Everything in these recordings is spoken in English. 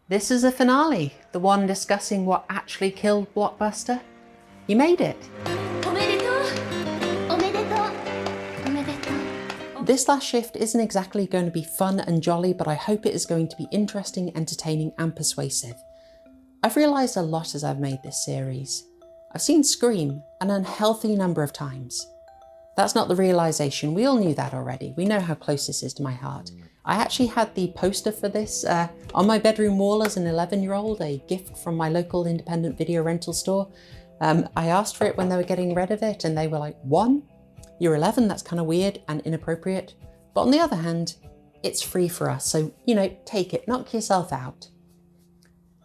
This is the finale, the one discussing what actually killed Blockbuster. You made it. This last shift isn't exactly going to be fun and jolly, but I hope it is going to be interesting, entertaining and persuasive. I've realised a lot as I've made this series. I've seen Scream an unhealthy number of times. That's not the realisation, we all knew that already. We know how close this is to my heart. I actually had the poster for this on my bedroom wall as an 11-year-old, a gift from my local independent video rental store. I asked for it when they were getting rid of it and they were like, "One, you're 11, that's kind of weird and inappropriate. But on the other hand, it's free for us, so, you know, take it, knock yourself out."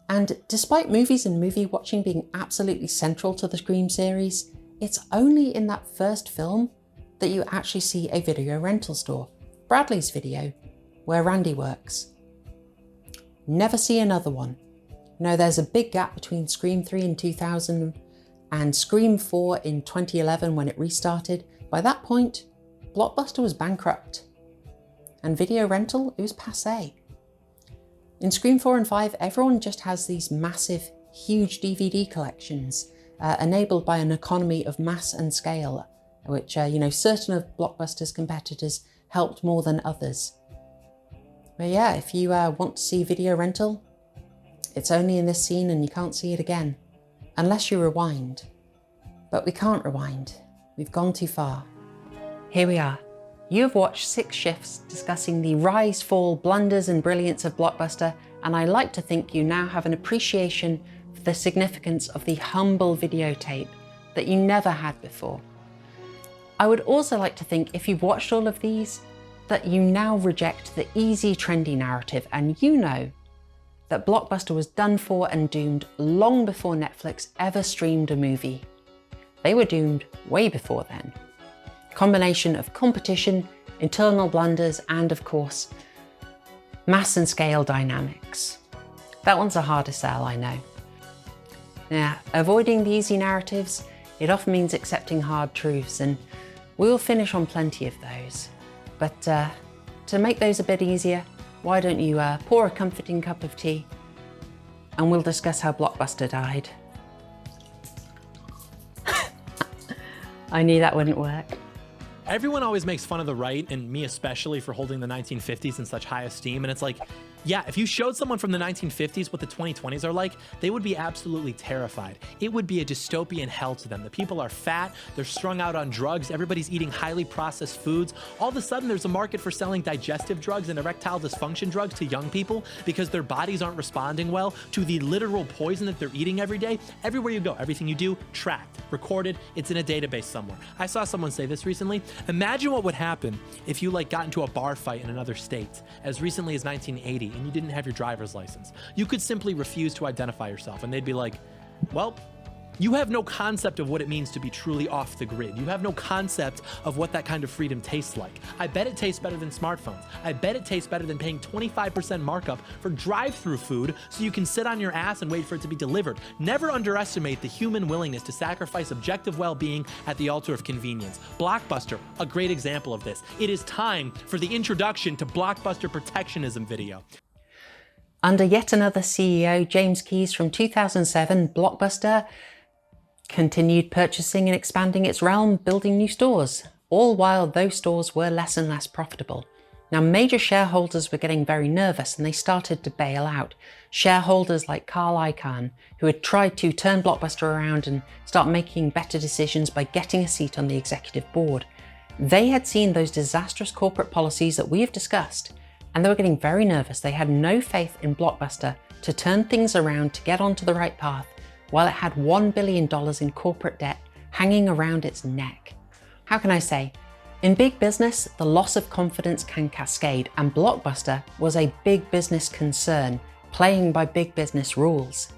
And despite movies and movie watching being absolutely central to the Scream series, it's only in that first film that you actually see a video rental store, Bradley's Video, where Randy works. Never see another one. You know, there's a big gap between Scream 3 in 2000 and Scream 4 in 2011 when it restarted. By that point, Blockbuster was bankrupt. And video rental, it was passé. In Scream 4 and 5, everyone just has these massive, huge DVD collections, enabled by an economy of mass and scale, which, certain of Blockbuster's competitors helped more than others. But yeah, if you want to see video rental, it's only in this scene and you can't see it again, unless you rewind. But we can't rewind. We've gone too far. Here we are. You have watched 6 shifts discussing the rise, fall, blunders and brilliance of Blockbuster, and I like to think you now have an appreciation for the significance of the humble videotape that you never had before. I would also like to think if you've watched all of these, that you now reject the easy, trendy narrative and you know that Blockbuster was done for and doomed long before Netflix ever streamed a movie. They were doomed way before then. Combination of competition, internal blunders, and of course, mass and scale dynamics. That one's a harder sell, I know. Now, avoiding the easy narratives, it often means accepting hard truths, and we'll finish on plenty of those. But to make those a bit easier, why don't you pour a comforting cup of tea and we'll discuss how Blockbuster died. I knew that wouldn't work. Everyone always makes fun of the right, and me especially, for holding the 1950s in such high esteem. And it's like, yeah, if you showed someone from the 1950s what the 2020s are like, they would be absolutely terrified. It would be a dystopian hell to them. The people are fat, they're strung out on drugs, everybody's eating highly processed foods. All of a sudden, there's a market for selling digestive drugs and erectile dysfunction drugs to young people because their bodies aren't responding well to the literal poison that they're eating every day. Everywhere you go, everything you do, tracked, recorded, it's in a database somewhere. I saw someone say this recently. Imagine what would happen if you got into a bar fight in another state as recently as 1980 and you didn't have your driver's license. You could simply refuse to identify yourself and they'd be like, well, you have no concept of what it means to be truly off the grid. You have no concept of what that kind of freedom tastes like. I bet it tastes better than smartphones. I bet it tastes better than paying 25% markup for drive-through food so you can sit on your ass and wait for it to be delivered. Never underestimate the human willingness to sacrifice objective well-being at the altar of convenience. Blockbuster, a great example of this. It is time for the introduction to Blockbuster protectionism video. Under yet another CEO, James Keyes, from 2007, Blockbuster continued purchasing and expanding its realm, building new stores, all while those stores were less and less profitable. Now, major shareholders were getting very nervous and they started to bail out. Shareholders like Carl Icahn, who had tried to turn Blockbuster around and start making better decisions by getting a seat on the executive board. They had seen those disastrous corporate policies that we have discussed, and they were getting very nervous. They had no faith in Blockbuster to turn things around, to get onto the right path, while it had $1 billion in corporate debt hanging around its neck. How can I say? In big business, the loss of confidence can cascade, and Blockbuster was a big business concern, playing by big business rules.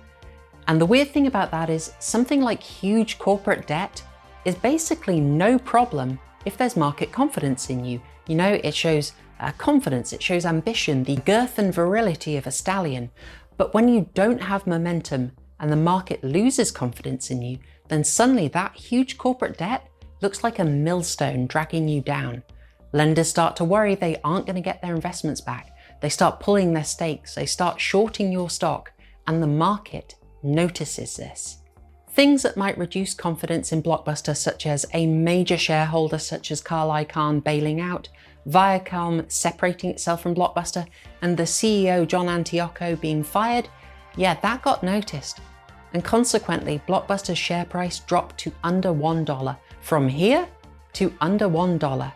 And the weird thing about that is something like huge corporate debt is basically no problem if there's market confidence in you. You know, it shows confidence, it shows ambition, the girth and virility of a stallion. But when you don't have momentum and the market loses confidence in you, then suddenly that huge corporate debt looks like a millstone dragging you down. Lenders start to worry they aren't going to get their investments back. They start pulling their stakes, they start shorting your stock, and the market notices this. Things that might reduce confidence in Blockbuster, such as a major shareholder such as Carl Icahn bailing out, Viacom separating itself from Blockbuster, and the CEO John Antioco being fired, yeah, that got noticed. And consequently, Blockbuster's share price dropped to under $1. From here to under $1.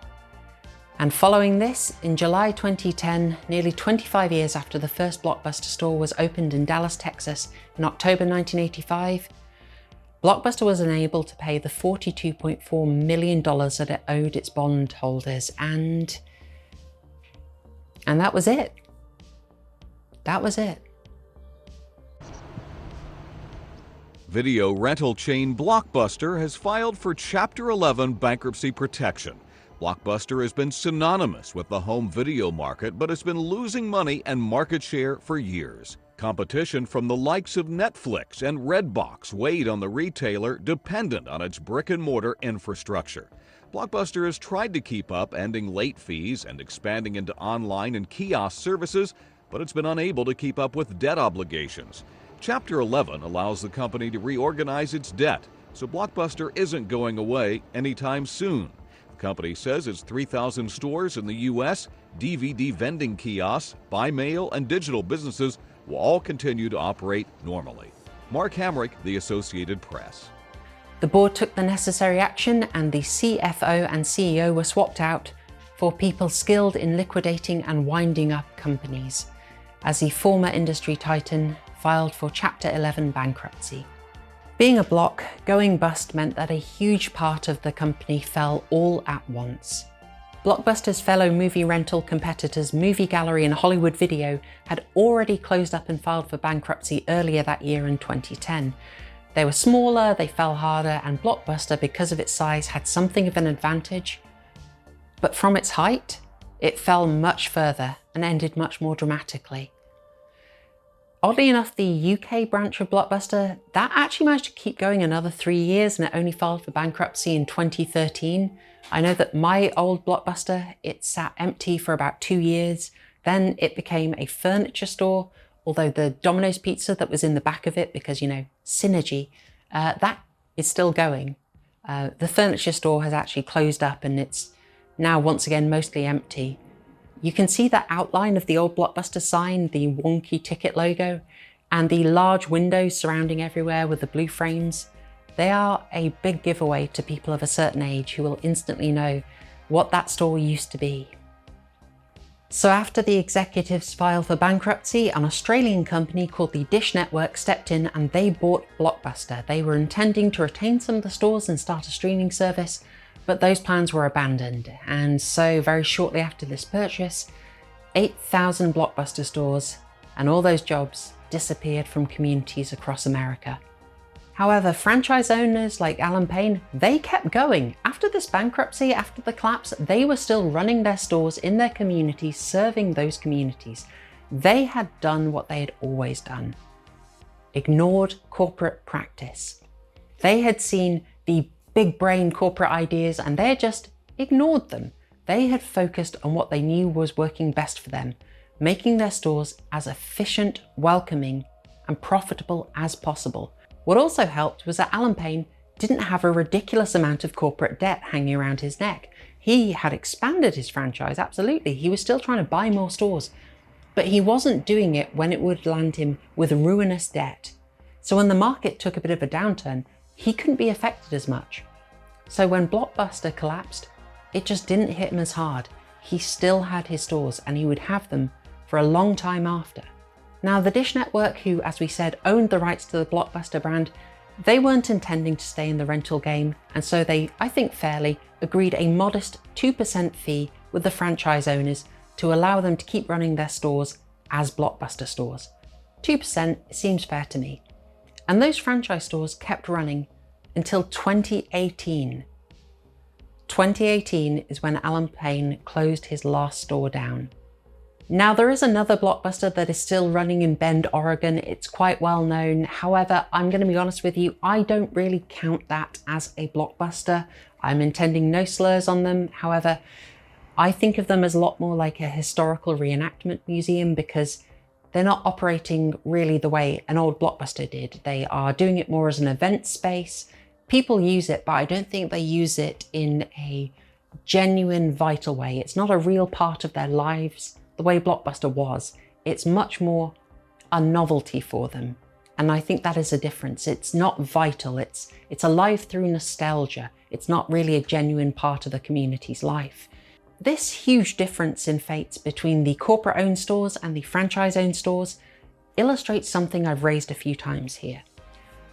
And following this, in July 2010, nearly 25 years after the first Blockbuster store was opened in Dallas, Texas in October 1985, Blockbuster was unable to pay the $42.4 million that it owed its bondholders, and that was it. That was it. Video rental chain Blockbuster has filed for Chapter 11 bankruptcy protection. Blockbuster has been synonymous with the home video market, but has been losing money and market share for years. Competition from the likes of Netflix and Redbox weighed on the retailer dependent on its brick-and-mortar infrastructure. Blockbuster has tried to keep up, ending late fees and expanding into online and kiosk services, but it's been unable to keep up with debt obligations. Chapter 11 allows the company to reorganize its debt, so Blockbuster isn't going away anytime soon. The company says its 3,000 stores in the U.S., DVD vending kiosks, buy mail, and digital businesses will all continue to operate normally. Mark Hamrick, The Associated Press. The board took the necessary action, and the CFO and CEO were swapped out for people skilled in liquidating and winding up companies, as the former industry titan filed for Chapter 11 bankruptcy. Being a block, going bust meant that a huge part of the company fell all at once. Blockbuster's fellow movie rental competitors Movie Gallery and Hollywood Video had already closed up and filed for bankruptcy earlier that year in 2010. They were smaller, they fell harder, and Blockbuster, because of its size, had something of an advantage. But from its height, it fell much further and ended much more dramatically. Oddly enough, the UK branch of Blockbuster, that actually managed to keep going another 3 years, and it only filed for bankruptcy in 2013. I know that my old Blockbuster, it sat empty for about 2 years. Then it became a furniture store, although the Domino's pizza that was in the back of it, because, you know, synergy, that is still going. The furniture store has actually closed up, and it's now once again mostly empty. You can see the outline of the old Blockbuster sign, the wonky ticket logo, and the large windows surrounding everywhere with the blue frames. They are a big giveaway to people of a certain age who will instantly know what that store used to be. So after the executives filed for bankruptcy, an Australian company called the Dish Network stepped in and they bought Blockbuster. They were intending to retain some of the stores and start a streaming service, but those plans were abandoned. And so very shortly after this purchase, 8,000 Blockbuster stores and all those jobs disappeared from communities across America. However, franchise owners like Alan Payne, they kept going. After this bankruptcy, after the collapse, they were still running their stores in their communities, serving those communities. They had done what they had always done. Ignored corporate practice. They had seen the big brain corporate ideas and they had just ignored them. They had focused on what they knew was working best for them, making their stores as efficient, welcoming, and profitable as possible. What also helped was that Alan Payne didn't have a ridiculous amount of corporate debt hanging around his neck. He had expanded his franchise, absolutely. He was still trying to buy more stores, but he wasn't doing it when it would land him with ruinous debt. So when the market took a bit of a downturn, he couldn't be affected as much. So when Blockbuster collapsed, it just didn't hit him as hard. He still had his stores and he would have them for a long time after. Now, the Dish Network, who, as we said, owned the rights to the Blockbuster brand, they weren't intending to stay in the rental game, and so they, I think fairly, agreed a modest 2% fee with the franchise owners to allow them to keep running their stores as Blockbuster stores. 2% seems fair to me. And those franchise stores kept running until 2018. 2018 is when Alan Payne closed his last store down. Now, there is another Blockbuster that is still running in Bend, Oregon. It's quite well known. However, I'm going to be honest with you, I don't really count that as a Blockbuster. I'm intending no slurs on them. However, I think of them as a lot more like a historical reenactment museum because they're not operating really the way an old Blockbuster did. They are doing it more as an event space. People use it, but I don't think they use it in a genuine, vital way. It's not a real part of their lives the way Blockbuster was. It's much more a novelty for them. And I think that is a difference. It's not vital. It's alive through nostalgia. It's not really a genuine part of the community's life. This huge difference in fates between the corporate-owned stores and the franchise-owned stores illustrates something I've raised a few times here.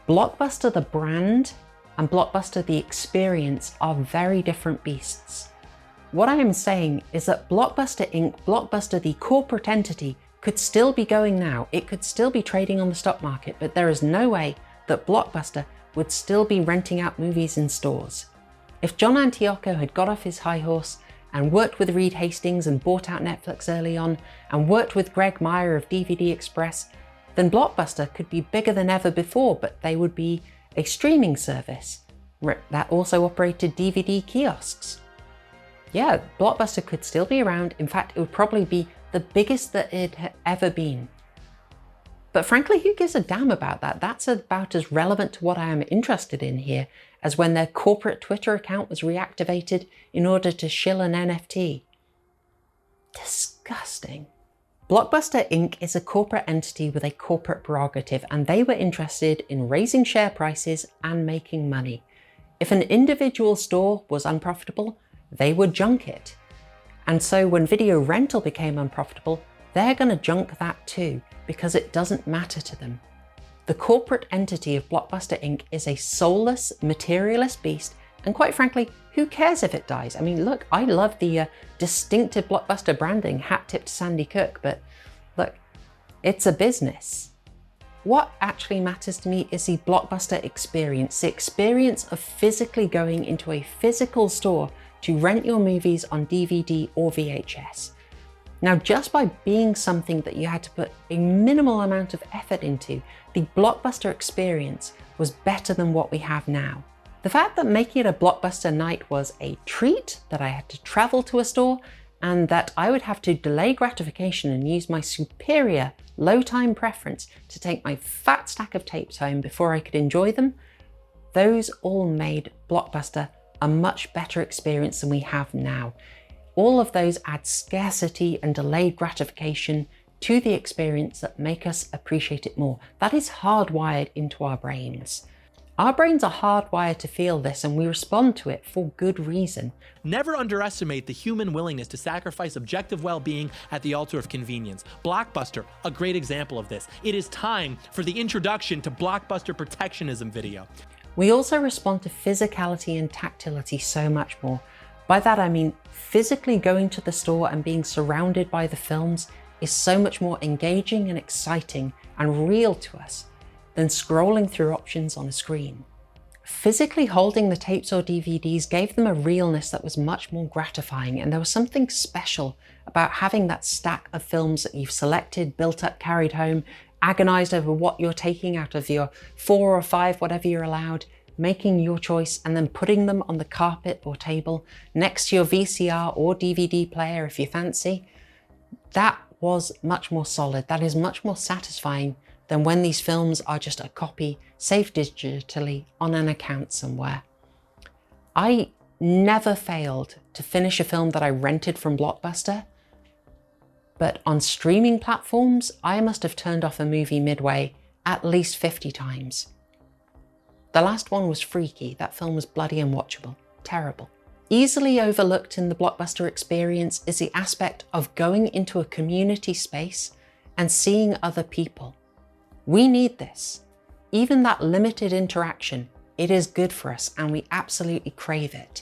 Blockbuster the brand and Blockbuster the experience are very different beasts. What I am saying is that Blockbuster Inc., Blockbuster the corporate entity, could still be going now. It could still be trading on the stock market, but there is no way that Blockbuster would still be renting out movies in stores. If John Antioco had got off his high horse and worked with Reed Hastings and bought out Netflix early on, and worked with Greg Meyer of DVD Express, then Blockbuster could be bigger than ever before, but they would be a streaming service that also operated DVD kiosks. Yeah, Blockbuster could still be around. In fact, it would probably be the biggest that it had ever been. But frankly, who gives a damn about that? That's about as relevant to what I am interested in here as when their corporate Twitter account was reactivated in order to shill an NFT. Disgusting. Blockbuster Inc. is a corporate entity with a corporate prerogative, and they were interested in raising share prices and making money. If an individual store was unprofitable, they would junk it. And so when video rental became unprofitable, they're going to junk that too, because it doesn't matter to them. The corporate entity of Blockbuster Inc. is a soulless, materialist beast, and quite frankly, who cares if it dies? I mean, look, I love the distinctive Blockbuster branding, hat tip to Sandy Cook, but look, it's a business. What actually matters to me is the Blockbuster experience, the experience of physically going into a physical store to rent your movies on DVD or VHS. Now, just by being something that you had to put a minimal amount of effort into, the Blockbuster experience was better than what we have now. The fact that making it a Blockbuster night was a treat, that I had to travel to a store, and that I would have to delay gratification and use my superior low time preference to take my fat stack of tapes home before I could enjoy them, those all made Blockbuster a much better experience than we have now. All of those add scarcity and delayed gratification to the experience that make us appreciate it more. That is hardwired into our brains. Our brains are hardwired to feel this, and we respond to it for good reason. Never underestimate the human willingness to sacrifice objective well-being at the altar of convenience. Blockbuster, a great example of this. It is time for the introduction to Blockbuster protectionism video. We also respond to physicality and tactility so much more. By that I mean physically going to the store and being surrounded by the films is so much more engaging and exciting and real to us than scrolling through options on a screen. Physically holding the tapes or DVDs gave them a realness that was much more gratifying, and there was something special about having that stack of films that you've selected, built up, carried home, agonized over what you're taking out of your 4 or 5, whatever you're allowed, making your choice and then putting them on the carpet or table next to your VCR or DVD player if you fancy. That was much more solid. That is much more satisfying than when these films are just a copy saved digitally on an account somewhere. I never failed to finish a film that I rented from Blockbuster, but on streaming platforms, I must have turned off a movie midway at least 50 times. The last one was Freaky. That film was bloody unwatchable. Terrible. Easily overlooked in the Blockbuster experience is the aspect of going into a community space and seeing other people. We need this. Even that limited interaction, it is good for us and we absolutely crave it.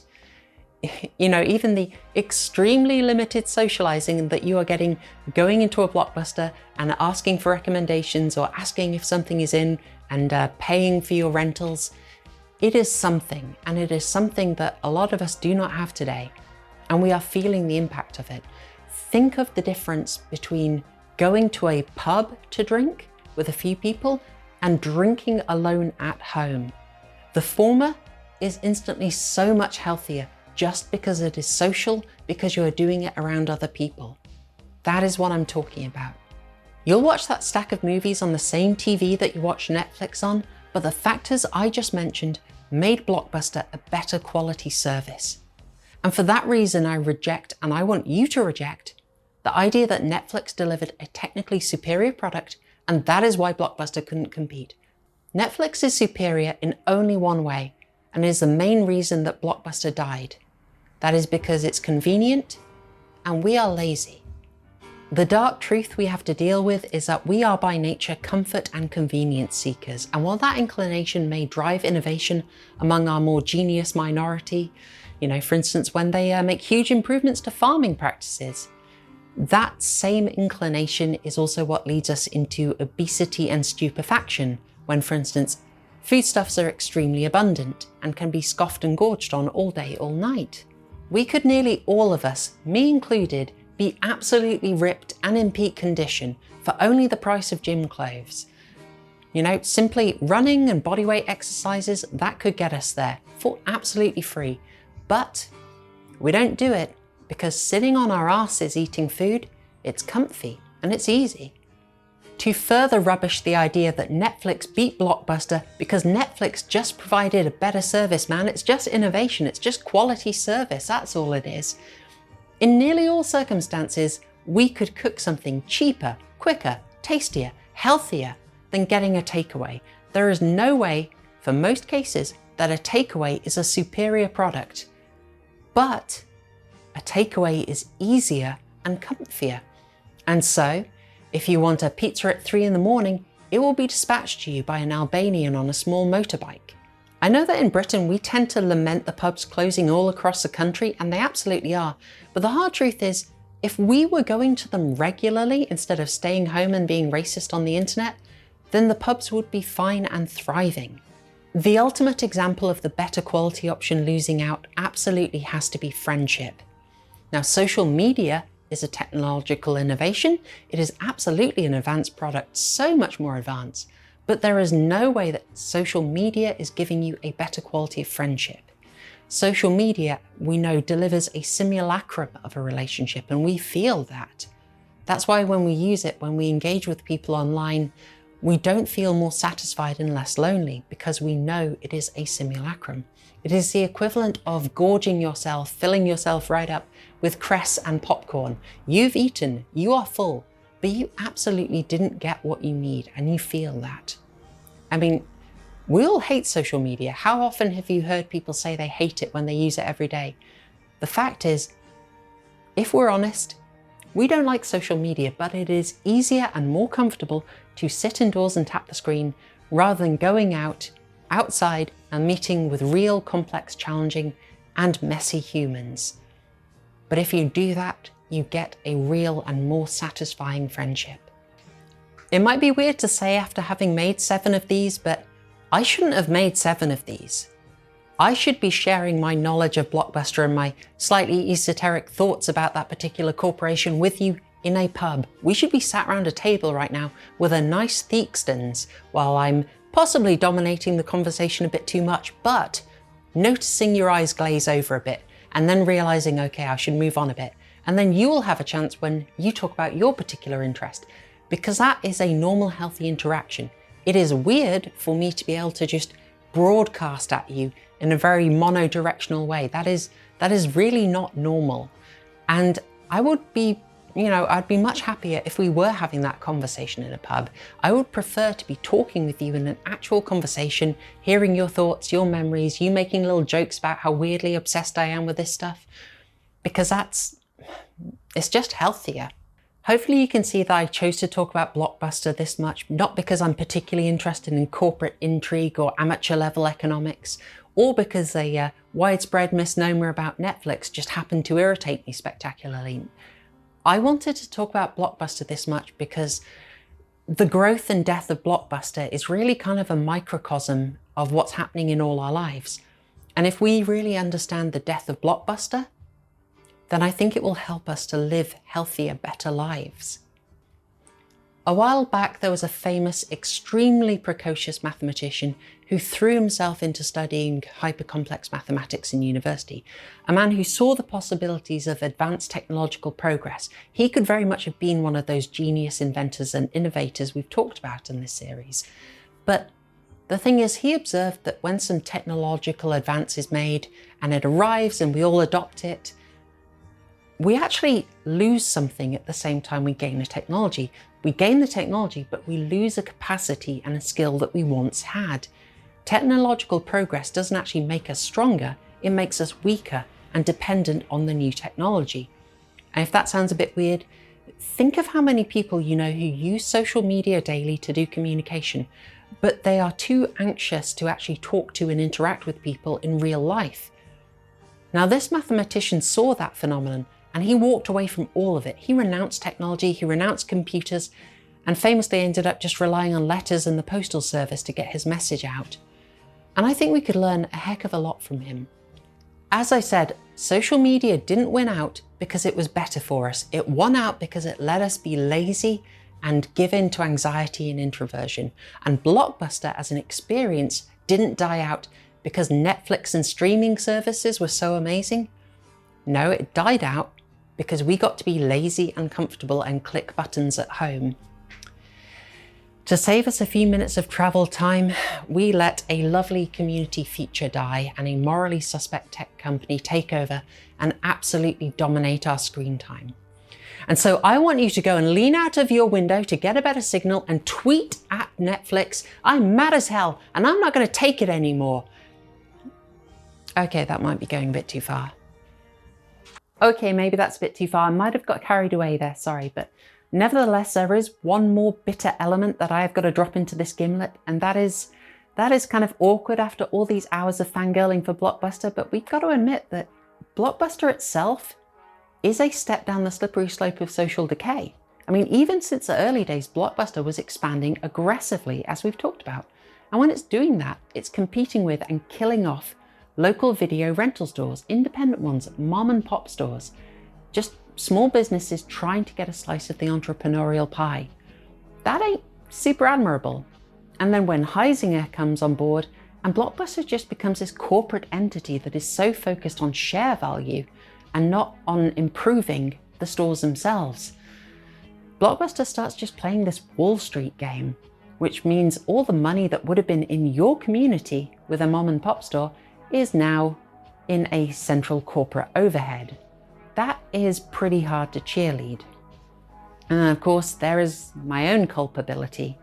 You know, even the extremely limited socializing that you are getting going into a Blockbuster and asking for recommendations or asking if something is in and paying for your rentals, it is something, and it is something that a lot of us do not have today, and we are feeling the impact of it. Think of the difference between going to a pub to drink with a few people and drinking alone at home. The former is instantly so much healthier just because it is social, because you are doing it around other people. That is what I'm talking about. You'll watch that stack of movies on the same TV that you watch Netflix on, but the factors I just mentioned made Blockbuster a better quality service. And for that reason, I reject, and I want you to reject, the idea that Netflix delivered a technically superior product, and that is why Blockbuster couldn't compete. Netflix is superior in only one way, and is the main reason that Blockbuster died. That is because it's convenient, and we are lazy. The dark truth we have to deal with is that we are by nature comfort and convenience seekers, and while that inclination may drive innovation among our more genius minority, for instance, when they make huge improvements to farming practices, that same inclination is also what leads us into obesity and stupefaction when, for instance, foodstuffs are extremely abundant and can be scoffed and gorged on all day, all night. We could nearly all of us, me included, be absolutely ripped and in peak condition for only the price of gym clothes. Simply running and bodyweight exercises, that could get us there for absolutely free. But we don't do it because sitting on our asses eating food, it's comfy and it's easy. To further rubbish the idea that Netflix beat Blockbuster because Netflix just provided a better service, man. It's just innovation, it's just quality service, that's all it is. In nearly all circumstances, we could cook something cheaper, quicker, tastier, healthier than getting a takeaway. There is no way, for most cases, that a takeaway is a superior product. But a takeaway is easier and comfier. And so, if you want a pizza at 3 in the morning, it will be dispatched to you by an Albanian on a small motorbike. I know that in Britain we tend to lament the pubs closing all across the country, and they absolutely are. But the hard truth is, if we were going to them regularly instead of staying home and being racist on the internet, then the pubs would be fine and thriving. The ultimate example of the better quality option losing out absolutely has to be friendship. Now, social media is a technological innovation. It is absolutely an advanced product, so much more advanced. But there is no way that social media is giving you a better quality of friendship. Social media, we know, delivers a simulacrum of a relationship, and we feel that. That's why when we use it, when we engage with people online, we don't feel more satisfied and less lonely because we know it is a simulacrum. It is the equivalent of gorging yourself, filling yourself right up with cress and popcorn. You've eaten, you are full, but you absolutely didn't get what you need, and you feel that. I mean, we all hate social media. How often have you heard people say they hate it when they use it every day? The fact is, if we're honest, we don't like social media, but it is easier and more comfortable to sit indoors and tap the screen rather than going outside and meeting with real, complex, challenging, and messy humans. But if you do that, you get a real and more satisfying friendship. It might be weird to say after having made 7 of these, but I shouldn't have made 7 of these. I should be sharing my knowledge of Blockbuster and my slightly esoteric thoughts about that particular corporation with you in a pub. We should be sat around a table right now with a nice Theakston's while I'm possibly dominating the conversation a bit too much, but noticing your eyes glaze over a bit and then realizing, okay, I should move on a bit. And then you will have a chance when you talk about your particular interest, because that is a normal, healthy interaction. It is weird for me to be able to just broadcast at you in a very mono-directional way. That is really not normal. And I would be, I'd be much happier if we were having that conversation in a pub. I would prefer to be talking with you in an actual conversation, hearing your thoughts, your memories, you making little jokes about how weirdly obsessed I am with this stuff, because it's just healthier. Hopefully you can see that I chose to talk about Blockbuster this much, not because I'm particularly interested in corporate intrigue or amateur level economics, or because a widespread misnomer about Netflix just happened to irritate me spectacularly. I wanted to talk about Blockbuster this much because the growth and death of Blockbuster is really kind of a microcosm of what's happening in all our lives. And if we really understand the death of Blockbuster, then I think it will help us to live healthier, better lives. A while back, there was a famous, extremely precocious mathematician who threw himself into studying hyper-complex mathematics in university. A man who saw the possibilities of advanced technological progress. He could very much have been one of those genius inventors and innovators we've talked about in this series. But the thing is, he observed that when some technological advance is made and it arrives and we all adopt it, we actually lose something at the same time we gain the technology. We gain the technology, but we lose a capacity and a skill that we once had. Technological progress doesn't actually make us stronger, it makes us weaker and dependent on the new technology. And if that sounds a bit weird, think of how many people you know who use social media daily to do communication, but they are too anxious to actually talk to and interact with people in real life. Now, this mathematician saw that phenomenon and he walked away from all of it. He renounced technology, he renounced computers, and famously ended up just relying on letters and the postal service to get his message out. And I think we could learn a heck of a lot from him. As I said, social media didn't win out because it was better for us. It won out because it let us be lazy and give in to anxiety and introversion. And Blockbuster as an experience didn't die out because Netflix and streaming services were so amazing. No, it died out because we got to be lazy and comfortable and click buttons at home. To save us a few minutes of travel time, we let a lovely community feature die and a morally suspect tech company take over and absolutely dominate our screen time. And so I want you to go and lean out of your window to get a better signal and tweet at Netflix, "I'm mad as hell and I'm not going to take it anymore." Okay, that might be going a bit too far. Okay, maybe that's a bit too far. I might have got carried away there, sorry, but nevertheless, there is one more bitter element that I have got to drop into this gimlet, and that is kind of awkward after all these hours of fangirling for Blockbuster, but we've got to admit that Blockbuster itself is a step down the slippery slope of social decay. I mean, even since the early days, Blockbuster was expanding aggressively, as we've talked about. And when it's doing that, it's competing with and killing off local video rental stores, independent ones, mom and pop stores, just small businesses trying to get a slice of the entrepreneurial pie. That ain't super admirable. And then when Heisinger comes on board and Blockbuster just becomes this corporate entity that is so focused on share value and not on improving the stores themselves, Blockbuster starts just playing this Wall Street game, which means all the money that would have been in your community with a mom and pop store is now in a central corporate overhead. That is pretty hard to cheerlead. And of course, there is my own culpability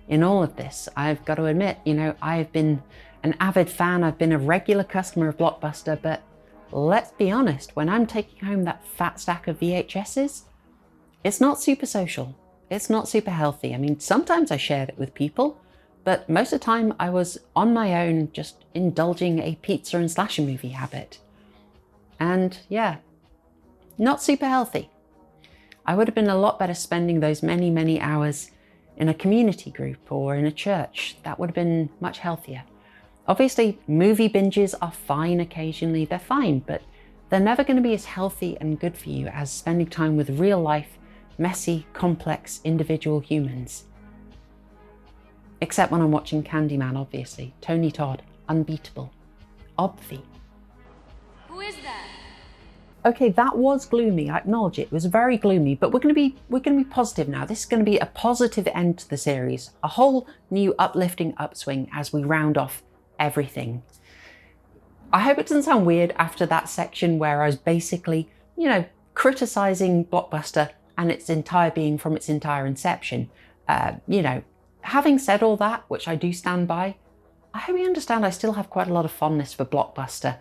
in all of this. I've got to admit, I've been an avid fan, I've been a regular customer of Blockbuster, but let's be honest, when I'm taking home that fat stack of VHSs, it's not super social. It's not super healthy. I mean, sometimes I shared it with people, but most of the time I was on my own, just indulging a pizza and slasher movie habit. And yeah, not super healthy. I would have been a lot better spending those many, many hours in a community group or in a church. That would have been much healthier. Obviously, movie binges are fine occasionally, they're fine, but they're never going to be as healthy and good for you as spending time with real life, messy, complex, individual humans. Except when I'm watching Candyman, obviously. Tony Todd, unbeatable. Obvi. Who is that? Okay, that was gloomy, I acknowledge it. It was very gloomy, but we're gonna be positive now. This is gonna be a positive end to the series. A whole new uplifting upswing as we round off everything. I hope it doesn't sound weird after that section where I was basically, criticizing Blockbuster and its entire being from its entire inception. Having said all that, which I do stand by, I hope you understand I still have quite a lot of fondness for Blockbuster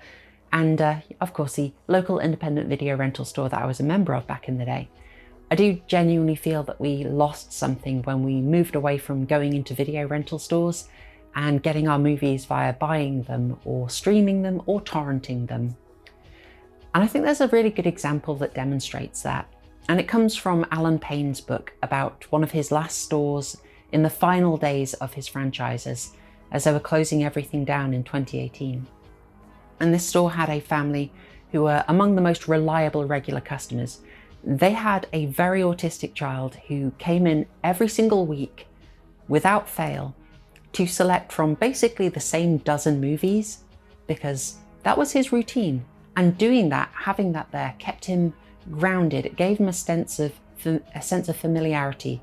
and, of course, the local independent video rental store that I was a member of back in the day. I do genuinely feel that we lost something when we moved away from going into video rental stores and getting our movies via buying them or streaming them or torrenting them. And I think there's a really good example that demonstrates that. And it comes from Alan Payne's book about one of his last stores in the final days of his franchises as they were closing everything down in 2018. And this store had a family who were among the most reliable regular customers. They had a very autistic child who came in every single week without fail to select from basically the same dozen movies, because that was his routine. And doing that, having that there, kept him grounded. It gave him a sense of familiarity,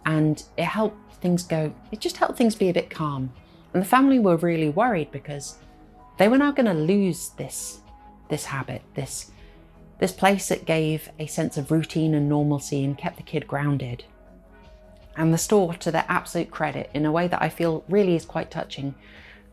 and it helped things go. It just helped things be a bit calm. And the family were really worried because they were now going to lose this habit, this place that gave a sense of routine and normalcy and kept the kid grounded. And the store, to their absolute credit, in a way that I feel really is quite touching,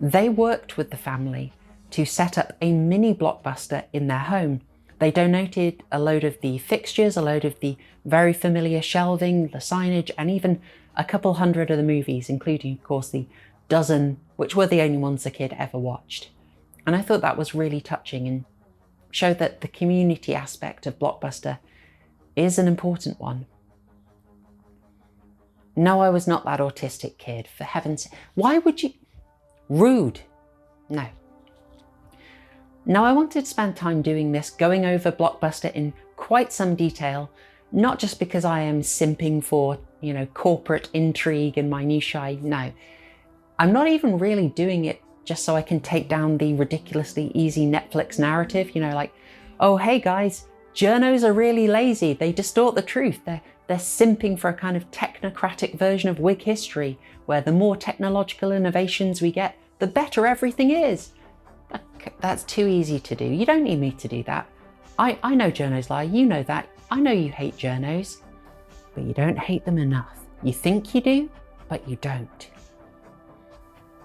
they worked with the family to set up a mini Blockbuster in their home. They donated a load of the fixtures, a load of the very familiar shelving, the signage, and even a couple hundred of the movies, including, of course, the dozen, which were the only ones the kid ever watched. And I thought that was really touching and showed that the community aspect of Blockbuster is an important one. No, I was not that autistic kid, for heaven's sake. Why would you? Rude. No. No, I wanted to spend time doing this, going over Blockbuster in quite some detail, not just because I am simping for, corporate intrigue and minutiae. No. I'm not even really doing it just so I can take down the ridiculously easy Netflix narrative, like, oh, hey guys, journos are really lazy. They distort the truth. They're simping for a kind of technocratic version of Whig history, where the more technological innovations we get, the better everything is. That's too easy to do. You don't need me to do that. I know journos lie, you know that. I know you hate journos, but you don't hate them enough. You think you do, but you don't.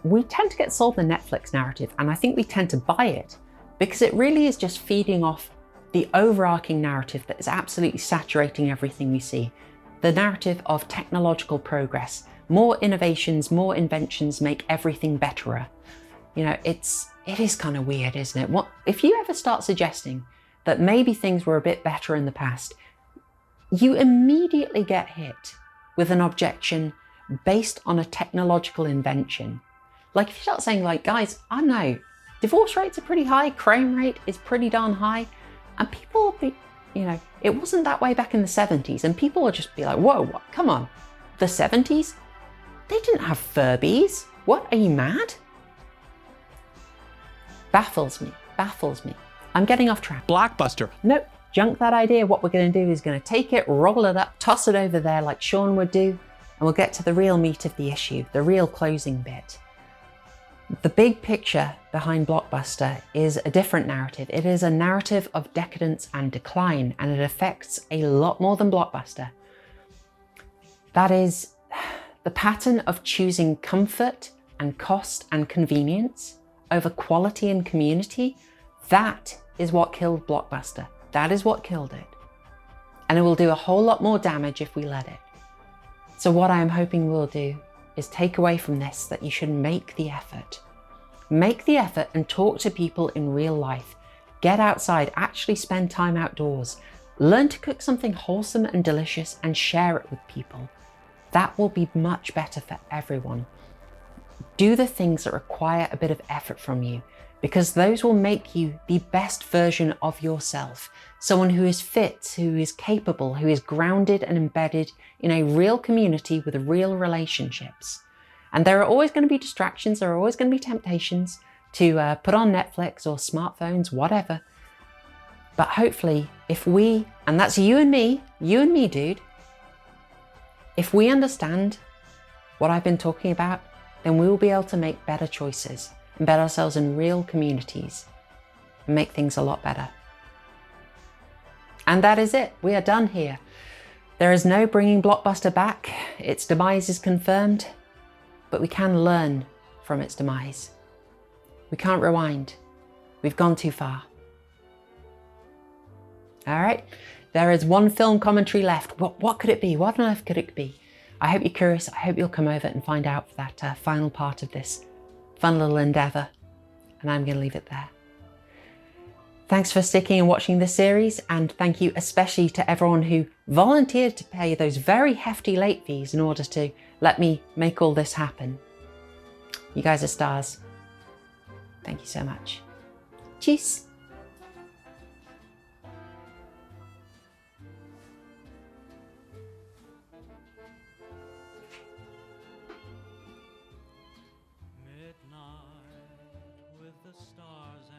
We tend to get sold the Netflix narrative, and I think we tend to buy it because it really is just feeding off the overarching narrative that is absolutely saturating everything we see. The narrative of technological progress. More innovations, more inventions make everything betterer. It is kind of weird, isn't it? If you ever start suggesting that maybe things were a bit better in the past, you immediately get hit with an objection based on a technological invention. Like if you start saying guys, I know, divorce rates are pretty high, crime rate is pretty darn high, and people will be, it wasn't that way back in the 70s, and people will just be like, whoa, what? Come on, the 70s? They didn't have Furbies. What, are you mad? Baffles me. I'm getting off track. Blockbuster. Nope, junk that idea. What we're going to do is going to take it, roll it up, toss it over there like Sean would do, and we'll get to the real meat of the issue, the real closing bit. The big picture behind Blockbuster is a different narrative. It is a narrative of decadence and decline, and it affects a lot more than Blockbuster. That is the pattern of choosing comfort and cost and convenience over quality and community. That is what killed Blockbuster. That is what killed it. And it will do a whole lot more damage if we let it. So what I am hoping we'll do is take away from this that you should make the effort. Make the effort and talk to people in real life. Get outside, actually spend time outdoors. Learn to cook something wholesome and delicious and share it with people. That will be much better for everyone. Do the things that require a bit of effort from you, because those will make you the best version of yourself. Someone who is fit, who is capable, who is grounded and embedded in a real community with real relationships. And there are always going to be distractions, there are always going to be temptations to put on Netflix or smartphones, whatever. But hopefully, if we, and that's you and me, dude, if we understand what I've been talking about, then we will be able to make better choices, embed ourselves in real communities, and make things a lot better. And that is it. We are done here. There is no bringing Blockbuster back. Its demise is confirmed, but we can learn from its demise. We can't rewind. We've gone too far. All right, there is one film commentary left. What could it be? What on earth could it be? I hope you're curious. I hope you'll come over and find out for that final part of this fun little endeavor. And I'm going to leave it there. Thanks for sticking and watching this series, and thank you especially to everyone who volunteered to pay those very hefty late fees in order to let me make all this happen. You guys are stars. Thank you so much. Cheers. the stars